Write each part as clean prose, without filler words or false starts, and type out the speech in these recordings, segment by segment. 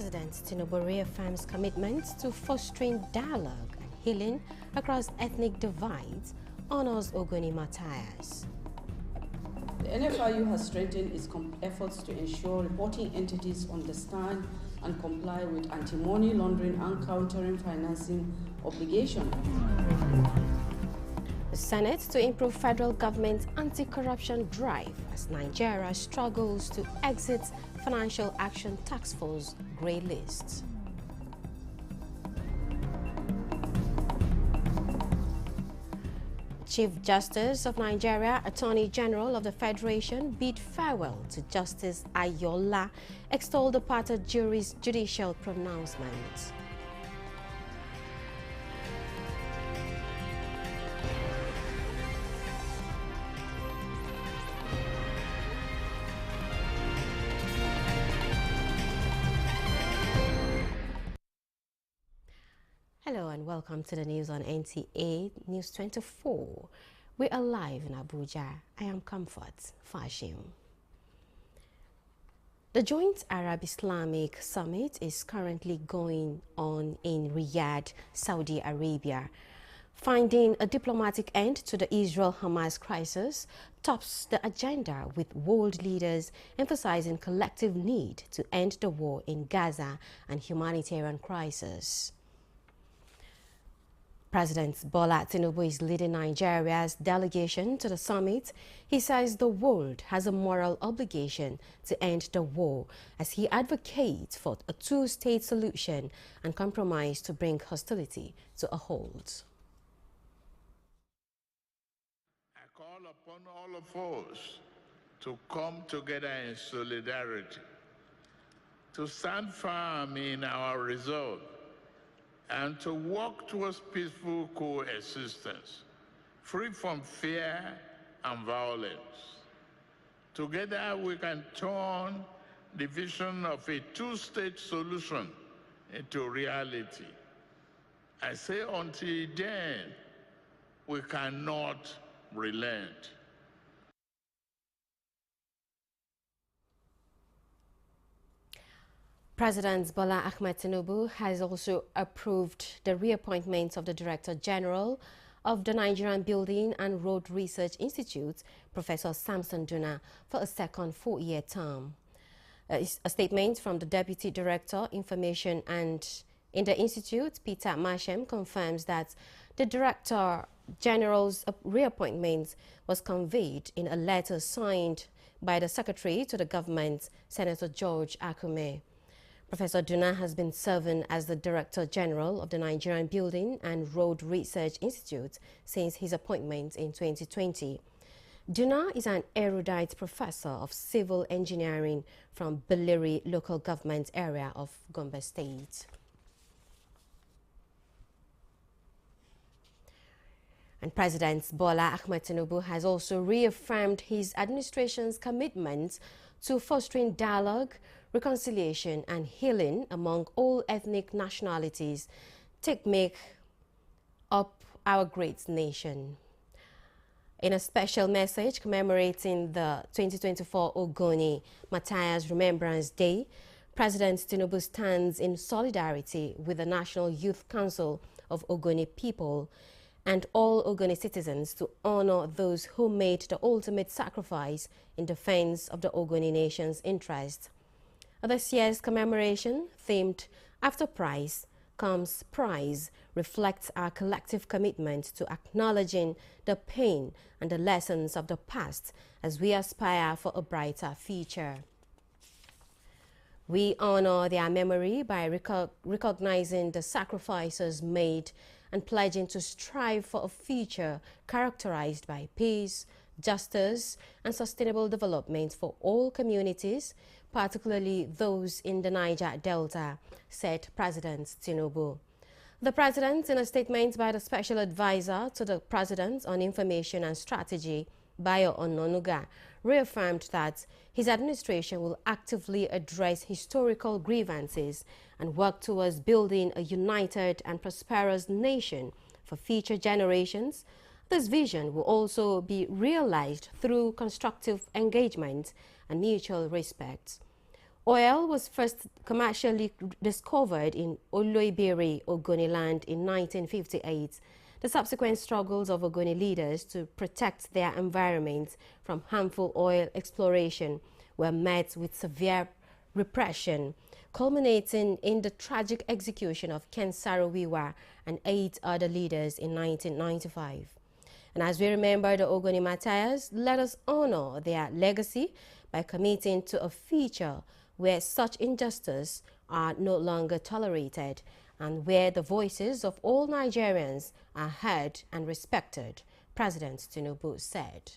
President Tinubu reaffirms commitment to fostering dialogue and healing across ethnic divides, honors Ogoni Matthias. The NFIU has strengthened its efforts to ensure reporting entities understand and comply with anti-money laundering and countering financing obligations. The Senate to improve federal government's anti-corruption drive as Nigeria struggles to exit Financial Action Task Force grey list. Chief Justice of Nigeria, Attorney General of the Federation, bid farewell to Justice Ayola, extolled the parted jury's judicial pronouncement. Hello and welcome to the news on NTA NEWS24. We are live in Abuja. I am Comfort Fashim. The Joint Arab-Islamic Summit is currently going on in Riyadh, Saudi Arabia. Finding a diplomatic end to the Israel-Hamas crisis tops the agenda, with world leaders emphasizing collective need to end the war in Gaza and humanitarian crisis. President Bola Tinubu is leading Nigeria's delegation to the summit. He says the world has a moral obligation to end the war as he advocates for a two-state solution and compromise to bring hostility to a halt. I call upon all of us to come together in solidarity, to stand firm in our resolve, and to work towards peaceful coexistence, free from fear and violence. Together we can turn the vision of a two-state solution into reality. I say until then, we cannot relent. President Bola Ahmed Tinubu has also approved the reappointment of the Director General of the Nigerian Building and Road Research Institute, Professor Samson Duna, for a second four-year term. A statement from the Deputy Director, Information and in the Institute, Peter Mashem, confirms that the Director General's reappointment was conveyed in a letter signed by the Secretary to the Government, Senator George Akume. Professor Duna has been serving as the Director General of the Nigerian Building and Road Research Institute since his appointment in 2020. Duna is an erudite professor of civil engineering from Biliri local government area of Gombe State. And President Bola Ahmed Tinubu has also reaffirmed his administration's commitment to fostering dialogue, reconciliation and healing among all ethnic nationalities to make up our great nation. In a special message commemorating the 2024 Ogoni Matthias Remembrance Day, President Tinubu stands in solidarity with the National Youth Council of Ogoni people and all Ogoni citizens to honor those who made the ultimate sacrifice in defense of the Ogoni nation's interest. This year's commemoration, themed After Prize Comes Prize, reflects our collective commitment to acknowledging the pain and the lessons of the past as we aspire for a brighter future. We honor their memory by recognizing the sacrifices made and pledging to strive for a future characterized by peace, justice, and sustainable development for all communities, particularly those in the Niger Delta, said President Tinubu. The President, in a statement by the Special Advisor to the President on Information and Strategy, Bayo Ononuga, reaffirmed that his administration will actively address historical grievances and work towards building a united and prosperous nation for future generations. This vision will also be realized through constructive engagement and mutual respect. Oil was first commercially discovered in Oloibiri, Ogoniland in 1958. The subsequent struggles of Ogoni leaders to protect their environment from harmful oil exploration were met with severe repression, culminating in the tragic execution of Ken Saro-Wiwa and 8 other leaders in 1995. And as we remember the Ogoni martyrs, let us honor their legacy by committing to a future where such injustice are no longer tolerated and where the voices of all Nigerians are heard and respected, President Tinubu said.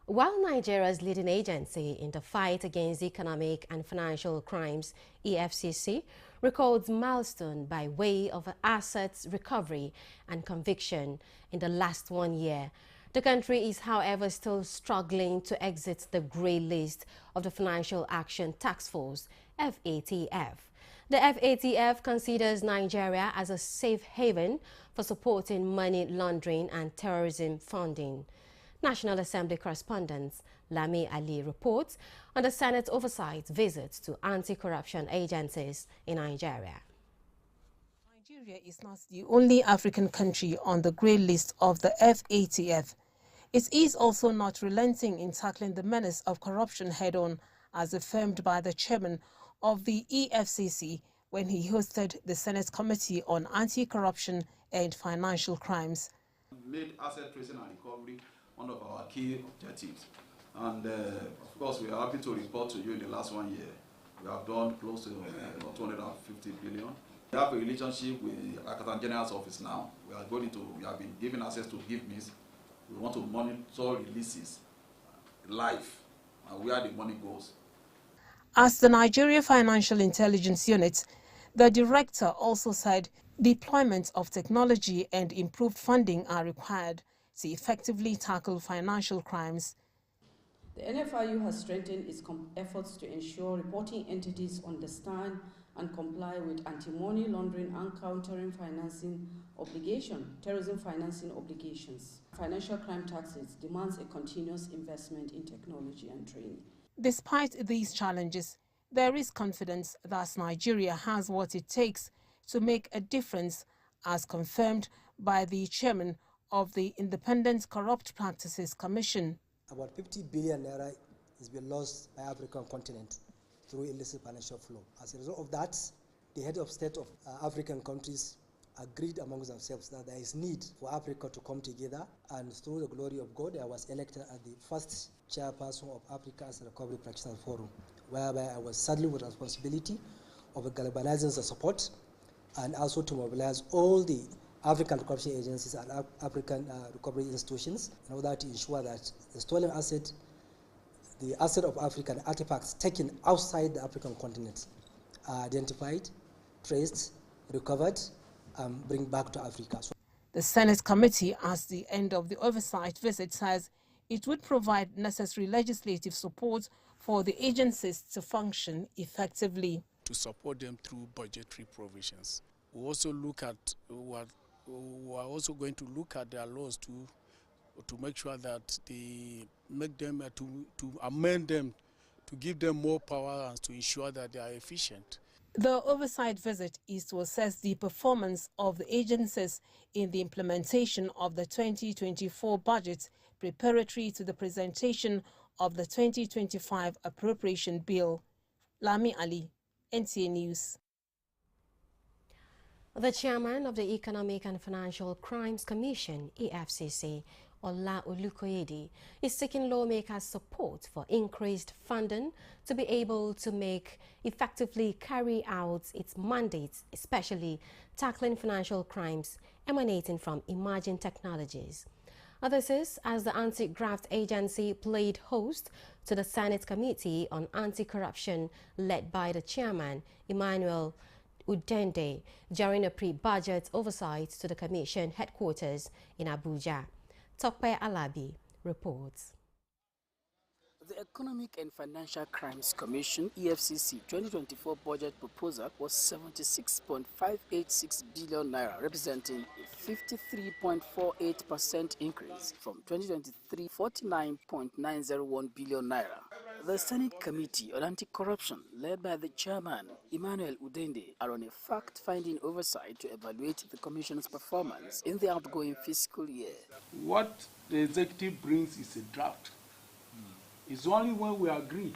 While Nigeria's leading agency in the fight against economic and financial crimes, EFCC, records milestone by way of assets recovery and conviction in the last 1 year, the country is, however, still struggling to exit the grey list of the Financial Action Task Force, FATF. The FATF considers Nigeria as a safe haven for supporting money laundering and terrorism funding. National Assembly correspondent Lami Ali reports on the Senate oversight visits to anti-corruption agencies in Nigeria. Nigeria is not the only African country on the grey list of the FATF. It is also not relenting in tackling the menace of corruption head-on, as affirmed by the chairman of the EFCC when he hosted the Senate Committee on Anti-Corruption and Financial Crimes. Made asset tracing and recovery one of our key objectives. And of course, we are happy to report to you in the last 1 year, we have done close to 250 billion. We have a relationship with the Accountant General's office now. We have been given access to GIVMIS. We want to monitor releases live and where the money goes. As the Nigeria Financial Intelligence Unit, the director also said deployment of technology and improved funding are required to effectively tackle financial crimes. The NFIU has strengthened its efforts to ensure reporting entities understand and comply with anti-money laundering and countering financing terrorism financing obligations. Financial crime taxes demands a continuous investment in technology and training. Despite these challenges, there is confidence that Nigeria has what it takes to make a difference, as confirmed by the chairman of the Independent Corrupt Practices Commission. About 50 billion naira has been lost by African continent through illicit financial flow. As a result of that, the head of state of African countries agreed amongst themselves that there is need for Africa to come together, and through the glory of God, I was elected as the first chairperson of Africa's Recovery Practitioners Forum, whereby I was saddled with the responsibility of galvanizing the support and also to mobilize all the African corruption agencies and African recovery institutions in order to ensure that the stolen asset, the asset of African artifacts taken outside the African continent are identified, traced, recovered, and bring back to Africa. The Senate committee, at the end of the oversight visit, says it would provide necessary legislative support for the agencies to function effectively. To support them through budgetary provisions. We also look at we are also going to look at their laws to make sure that they make them to amend them, to give them more power and to ensure that they are efficient. The oversight visit is to assess the performance of the agencies in the implementation of the 2024 budget preparatory to the presentation of the 2025 appropriation bill. Lami Ali, NTA News. The chairman of the Economic and Financial Crimes Commission, EFCC, Ola Olukoyede, is seeking lawmakers' support for increased funding to be able to effectively carry out its mandates, especially tackling financial crimes emanating from emerging technologies. This is as the Anti-Graft Agency played host to the Senate Committee on Anti-Corruption led by the chairman, Emmanuel Udende, during a pre-budget oversight to the Commission headquarters in Abuja. Tokpe Alabi reports. The Economic and Financial Crimes Commission (EFCC) 2024 budget proposal was 76.586 billion naira, representing a 53.48% increase from 2023 49.901 billion naira. The Senate Committee on Anti-Corruption, led by the chairman, Emmanuel Udende, are on a fact-finding oversight to evaluate the Commission's performance in the outgoing fiscal year. What the executive brings is a draft. It's only when we agree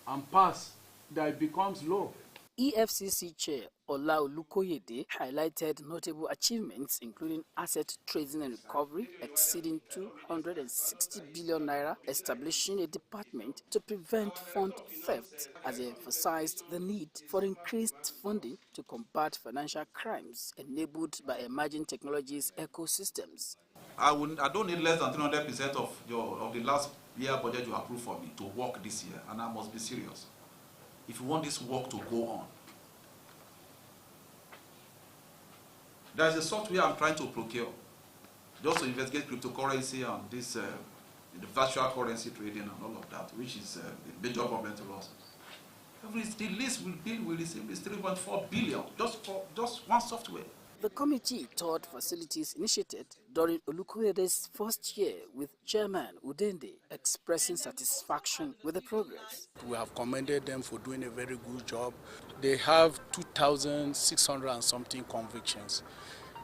and pass that it becomes law. EFCC Chair Ola Olukoyede highlighted notable achievements, including asset tracing and recovery exceeding 260 billion naira, establishing a department to prevent fund theft, as he emphasized the need for increased funding to combat financial crimes enabled by emerging technologies ecosystems. I don't need less than 300% of the last year budget you approved for me to work this year, and I must be serious. If you want this work to go on, there's a software I'm trying to procure just to investigate cryptocurrency and this the virtual currency trading and all of that, which is a major problem to us. The list will receive is 3.4 billion just for one software. The committee toured facilities initiated during Olukoyede's first year, with Chairman Udende expressing satisfaction with the progress. We have commended them for doing a very good job. They have 2,600 and something convictions.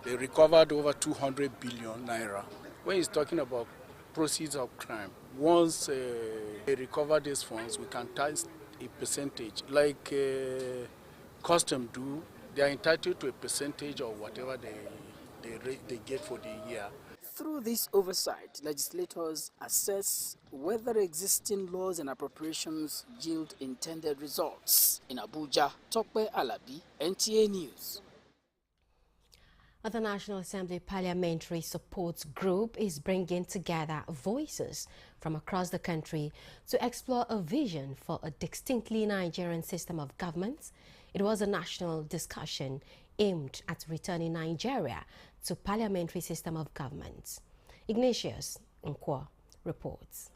They recovered over 200 billion naira. When he's talking about proceeds of crime, once they recover these funds, we can tax a percentage, like custom do. They are entitled to a percentage of whatever they get for the year. Through this oversight, legislators assess whether existing laws and appropriations yield intended results. In Abuja, Tokpe Alabi, NTA News. The National Assembly Parliamentary Support Group is bringing together voices from across the country to explore a vision for a distinctly Nigerian system of government. It was a national discussion aimed at returning Nigeria to parliamentary system of government. Ignatius Nkwo reports.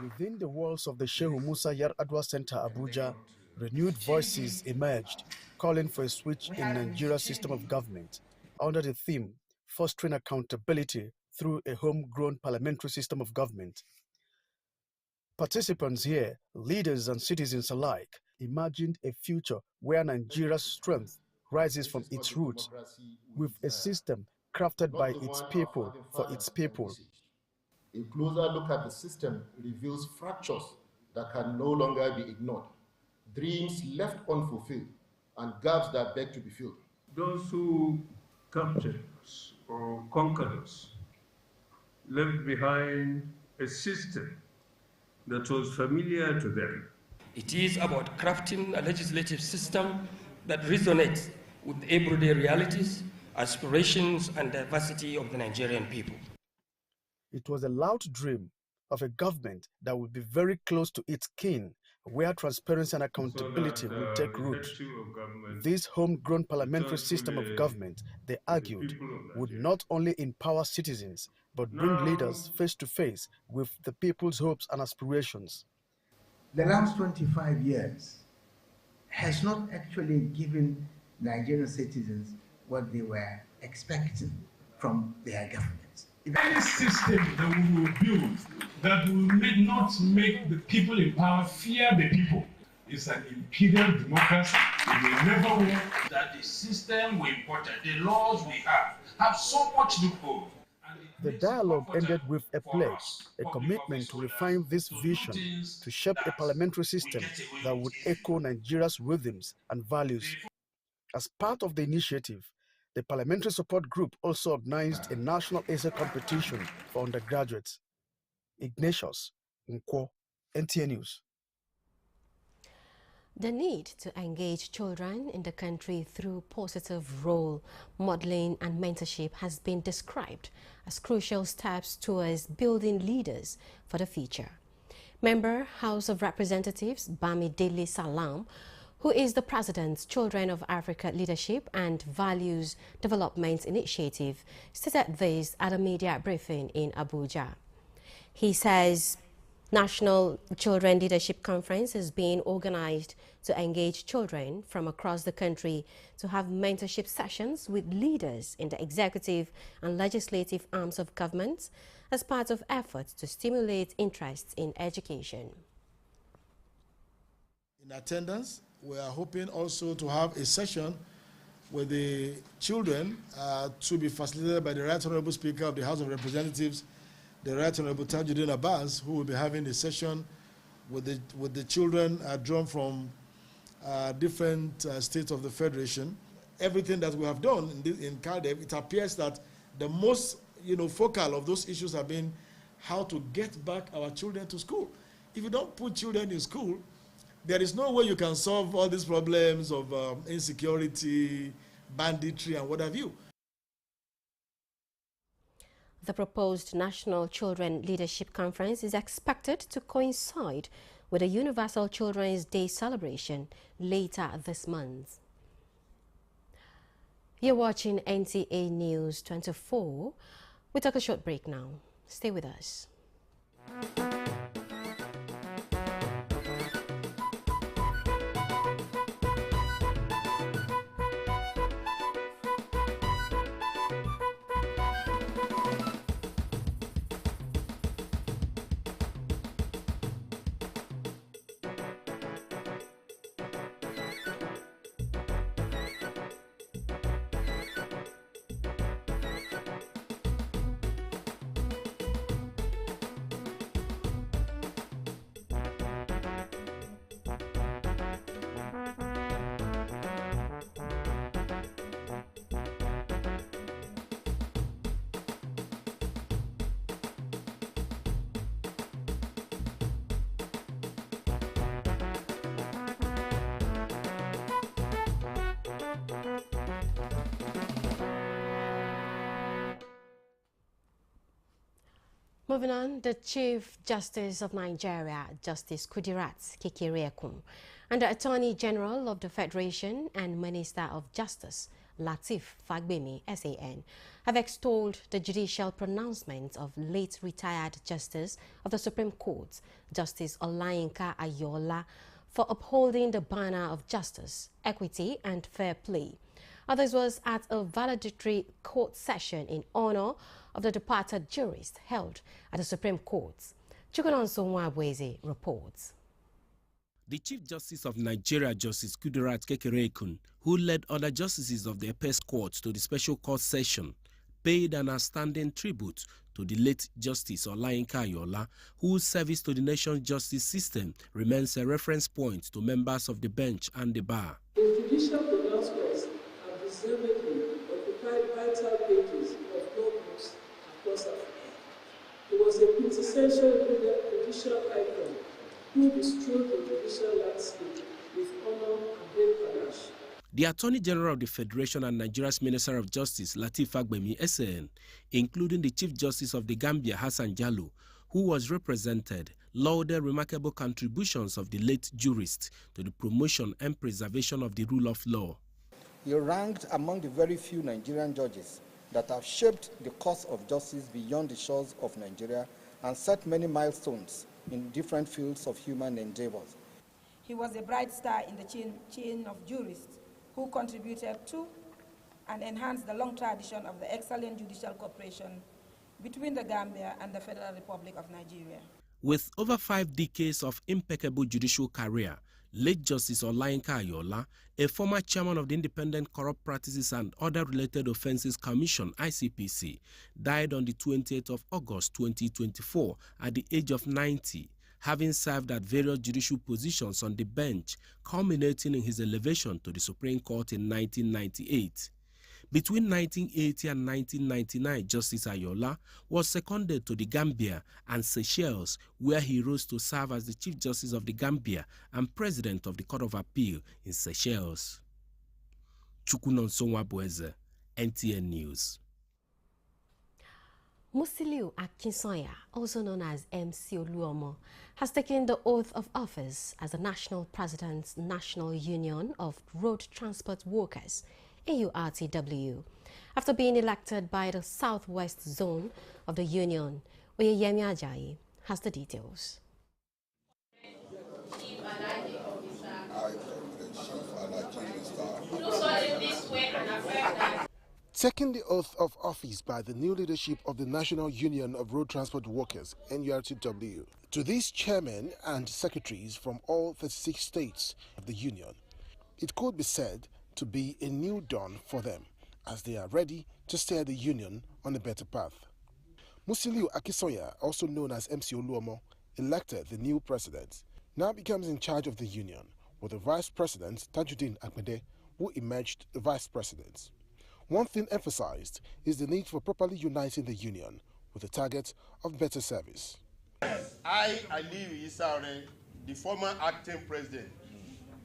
Within the walls of the Shehu Musa Yar'Adua Center, Abuja, renewed voices emerged, calling for a switch in Nigeria's system of government under the theme, fostering accountability through a homegrown parliamentary system of government. Participants here, leaders and citizens alike, imagined a future where Nigeria's strength rises from its roots, with a system crafted by its people for its people. A closer look at the system reveals fractures that can no longer be ignored, dreams left unfulfilled, and gaps that beg to be filled. Those who captured us or conquered us left behind a system that was familiar to them. It is about crafting a legislative system that resonates with everyday realities, aspirations, and diversity of the Nigerian people. It was a loud dream of a government that would be very close to its kin, where transparency and accountability will take root. This homegrown parliamentary system of government, they argued, would not only empower citizens, but bring leaders face to face with the people's hopes and aspirations. The last 25 years has not actually given Nigerian citizens what they were expecting from their governments. Any system that we will build that will not make the people in power fear the people is an imperial democracy. It will never work. That the system we imported, the laws we have so much loophole. The dialogue ended with a pledge, a commitment to refine this vision, to shape a parliamentary system that would echo Nigeria's rhythms and values. As part of the initiative, the Parliamentary Support Group also organized a national essay competition for undergraduates. Ignatius Nkwo, NTA News. The need to engage children in the country through positive role modeling and mentorship has been described as crucial steps towards building leaders for the future. Member House of Representatives Bamidele Salam, who is the President's Children of Africa Leadership and Values Development Initiative, stated this at a media briefing in Abuja. He says National Children Leadership Conference is being organized to engage children from across the country to have mentorship sessions with leaders in the executive and legislative arms of government as part of efforts to stimulate interest in education. In attendance, we are hoping also to have a session with the children to be facilitated by the Right Honorable Speaker of the House of Representatives, the Right Honorable Tajuddin Abbas, who will be having a session with the children drawn from different states of the Federation. Everything that we have done in Cardiff, it appears that the most focal of those issues have been how to get back our children to school. If you don't put children in school, there is no way you can solve all these problems of insecurity, banditry, and what have you. The proposed National Children Leadership Conference is expected to coincide with the Universal Children's Day celebration later this month. You're watching NTA News 24. We take a short break now. Stay with us. Moving on, the Chief Justice of Nigeria, Justice Kudirat Kekereekun, and the Attorney General of the Federation and Minister of Justice, Lateef Fagbemi, SAN, have extolled the judicial pronouncement of late retired Justice of the Supreme Court, Justice Olayinka Ayola, for upholding the banner of justice, equity, and fair play. This was at a valedictory court session in honor of the departed jurist held at the Supreme Court. Chukwunonso Nwabweze reports. The Chief Justice of Nigeria, Justice Kudirat Kekereekun, who led other justices of the Apex Court to the special court session, paid an outstanding tribute to the late Justice Olayinka Ayola, whose service to the nation's justice system remains a reference point to members of the bench and the bar. The judicial pronouncements have deservedly occupied vital pages of law books across Africa. He was a quintessential judicial icon who bestrode the judicial landscape with honor and great panache. The Attorney General of the Federation and Nigeria's Minister of Justice, Lateef Fagbemi, SAN, including the Chief Justice of the Gambia, Hassan Jallow, who was represented, lauded remarkable contributions of the late jurist to the promotion and preservation of the rule of law. He ranked among the very few Nigerian judges that have shaped the course of justice beyond the shores of Nigeria and set many milestones in different fields of human endeavors. He was a bright star in the chain of jurists who contributed to and enhanced the long tradition of the excellent judicial cooperation between the Gambia and the Federal Republic of Nigeria. With over 5 decades of impeccable judicial career, late Justice Olayinka Ayola, a former chairman of the Independent Corrupt Practices and Other Related Offences Commission, ICPC, died on the 28th of August 2024 at the age of 90, having served at various judicial positions on the bench, culminating in his elevation to the Supreme Court in 1998. Between 1980 and 1999, Justice Ayola was seconded to the Gambia and Seychelles, where he rose to serve as the Chief Justice of the Gambia and President of the Court of Appeal in Seychelles. Chukwunonso Nwabweze, NTA News. Musiliu Akinsanya, also known as MC Oluomo, has taken the oath of office as the National President's National Union of Road Transport Workers, AURTW, after being elected by the Southwest Zone of the Union, Oyeyemi Ajayi, has the details. Taking the oath of office by the new leadership of the National Union of Road Transport Workers, NURTW, to these chairmen and secretaries from all 36 states of the union, it could be said to be a new dawn for them, as they are ready to steer the union on a better path. Musiliu Akisoya, also known as MC Oluomo, elected the new president, now becomes in charge of the union, with the vice president Tajuddin Ahmede, who emerged the vice president. One thing emphasized is the need for properly uniting the union with the target of better service. I, Aliyu Isare, the former acting president,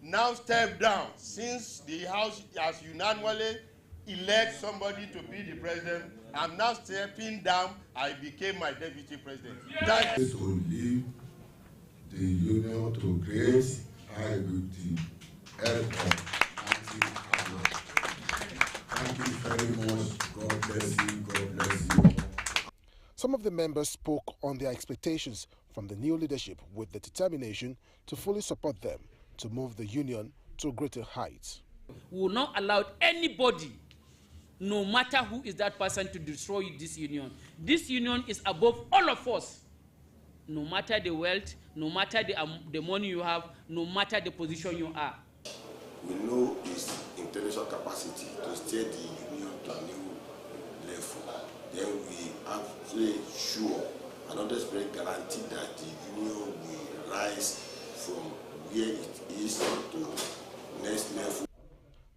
now step down since the House has unanimously elected somebody to be the president. I'm now stepping down. I became my deputy president. It will leave the union to create with the help of anti-abuse. Thank you very much. God bless you. God bless you. Some of the members spoke on their expectations from the new leadership with the determination to fully support them to move the union to greater heights. We will not allow anybody, no matter who is that person, to destroy this union. This union is above all of us. No matter the wealth, no matter the money you have, no matter the position you are. We know his intellectual capacity to steer the union to a new level. Then we are absolutely sure and always very guaranteed that the union will rise from where it is to next level.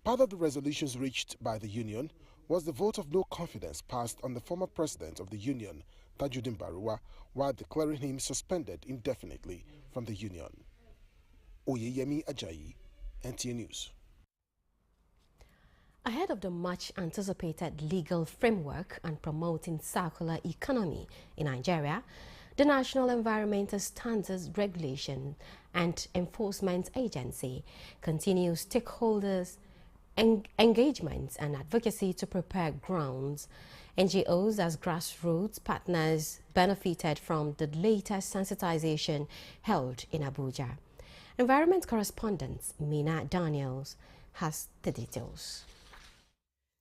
Part of the resolutions reached by the union was the vote of no confidence passed on the former president of the union, Tajuddin Baruwa, while declaring him suspended indefinitely from the union. Oyeyemi Ajayi, NTA News. Ahead of the much-anticipated legal framework on promoting circular economy in Nigeria, the National Environmental Standards Regulation and Enforcement Agency continues stakeholders' engagement and advocacy to prepare grounds. NGOs as grassroots partners benefited from the latest sensitization held in Abuja. Environment correspondent Mina Daniels has the details.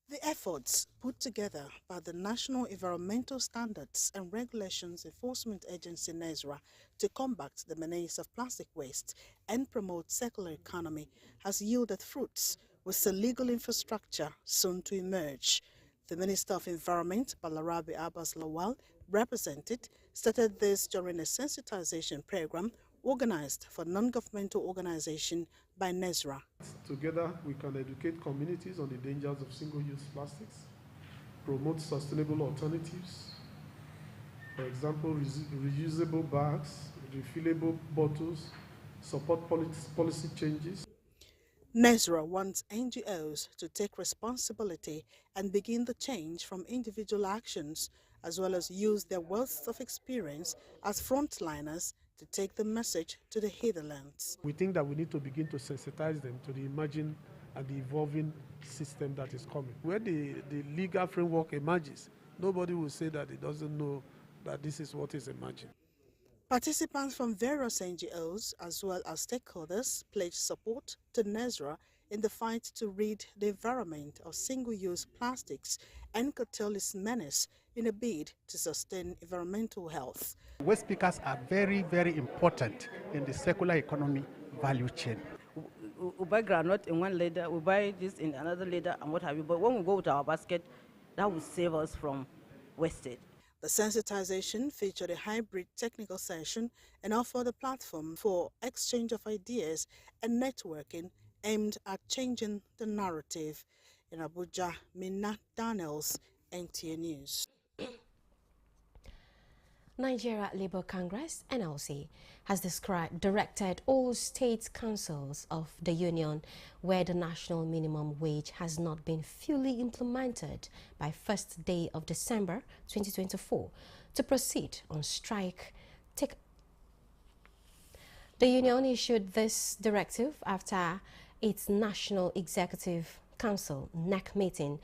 The efforts put together by the National Environmental Standards and Regulations Enforcement Agency NESRA to combat the menace of plastic waste and promote circular economy has yielded fruits, with the legal infrastructure soon to emerge. The Minister of Environment, Balarabe Abbas Lawal, represented, started this during a sensitization program organized for non-governmental organization by NESRA. Together, we can educate communities on the dangers of single-use plastics, promote sustainable alternatives, for example, reusable bags, refillable bottles, support policy changes. NESRA wants NGOs to take responsibility and begin the change from individual actions, as well as use their wealth of experience as frontliners to take the message to the hinterlands. We think that we need to begin to sensitize them to the emerging and the evolving system that is coming. When the legal framework emerges, nobody will say that it doesn't know that this is what is emerging. Participants from various NGOs as well as stakeholders pledged support to NESRA in the fight to rid the environment of single-use plastics and curtail its menace in a bid to sustain environmental health. Waste pickers are very, very important in the circular economy value chain. We buy granite in one ladder, we buy this in another ladder and what have you, but when we go with our basket, that will save us from wastage. The sensitization featured a hybrid technical session and offered a platform for exchange of ideas and networking aimed at changing the narrative. In Abuja, Mina Daniels, NTA News. Nigeria Labour Congress, NLC, has directed all state councils of the union where the national minimum wage has not been fully implemented by 1st day of December 2024 to proceed on strike. The union issued this directive after its National Executive Council NEC meeting,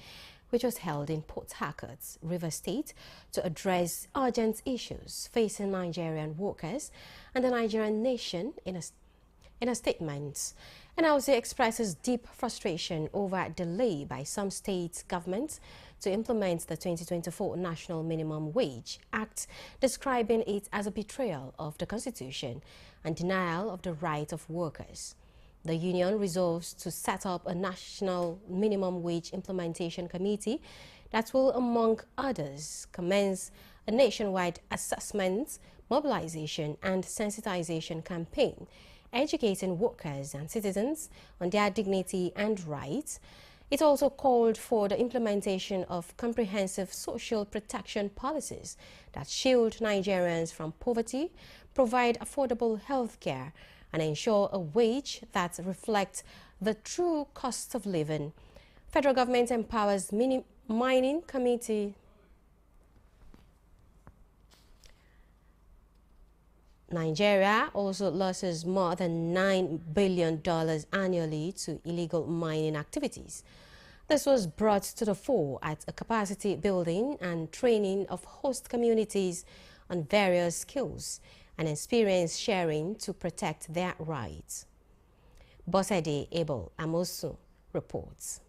which was held in Port Harcourt, Rivers State, to address urgent issues facing Nigerian workers and the Nigerian nation in a statement. NLC expresses deep frustration over delay by some state governments to implement the 2024 National Minimum Wage Act, describing it as a betrayal of the Constitution and denial of the rights of workers. The union resolves to set up a National Minimum Wage Implementation Committee that will, among others, commence a nationwide assessment, mobilization and sensitization campaign, educating workers and citizens on their dignity and rights. It also called for the implementation of comprehensive social protection policies that shield Nigerians from poverty, provide affordable health care, and ensure a wage that reflects the true cost of living. Federal government empowers mining committee. Nigeria also loses more than $9 billion annually to illegal mining activities. This was brought to the fore at a capacity building and training of host communities on various skills and experience sharing to protect their rights. Bosede Abel Amosu reports.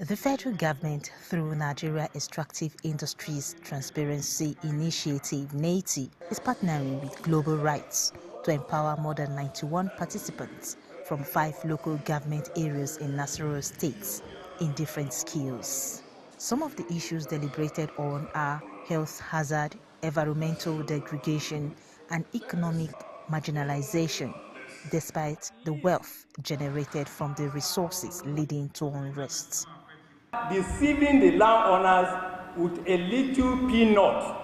The federal government, through Nigeria Extractive Industries Transparency Initiative (NETI), is partnering with Global Rights to empower more than 91 participants from 5 local government areas in Nasarawa states in different skills. Some of the issues deliberated on are health hazard, environmental degradation, and economic marginalization, despite the wealth generated from the resources leading to unrest. Deceiving the landowners with a little peanut.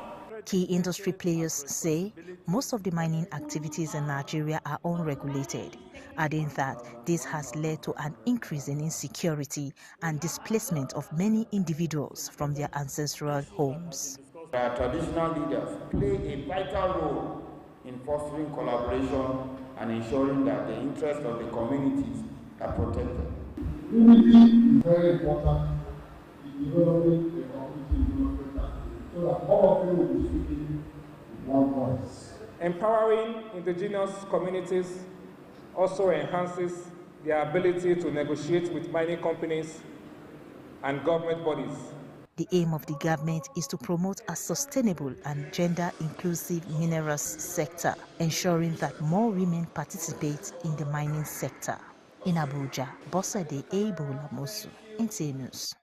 Key industry players say most of the mining activities in Nigeria are unregulated, adding that this has led to an increase in insecurity and displacement of many individuals from their ancestral homes. Our traditional leaders play a vital role in fostering collaboration and ensuring that the interests of the communities are protected. Unity is very important in developing the community so that all of them will be speaking with one voice. Empowering indigenous communities also enhances their ability to negotiate with mining companies and government bodies. The aim of the government is to promote a sustainable and gender-inclusive minerals sector, ensuring that more women participate in the mining sector. In Abuja, Bosede Ebola Mosu, NTA News.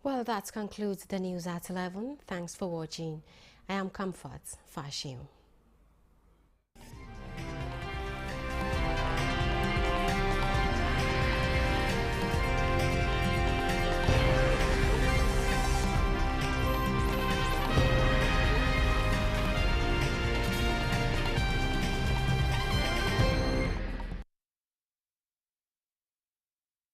Well, that concludes the news at 11. Thanks for watching. I am Comfort Fashio.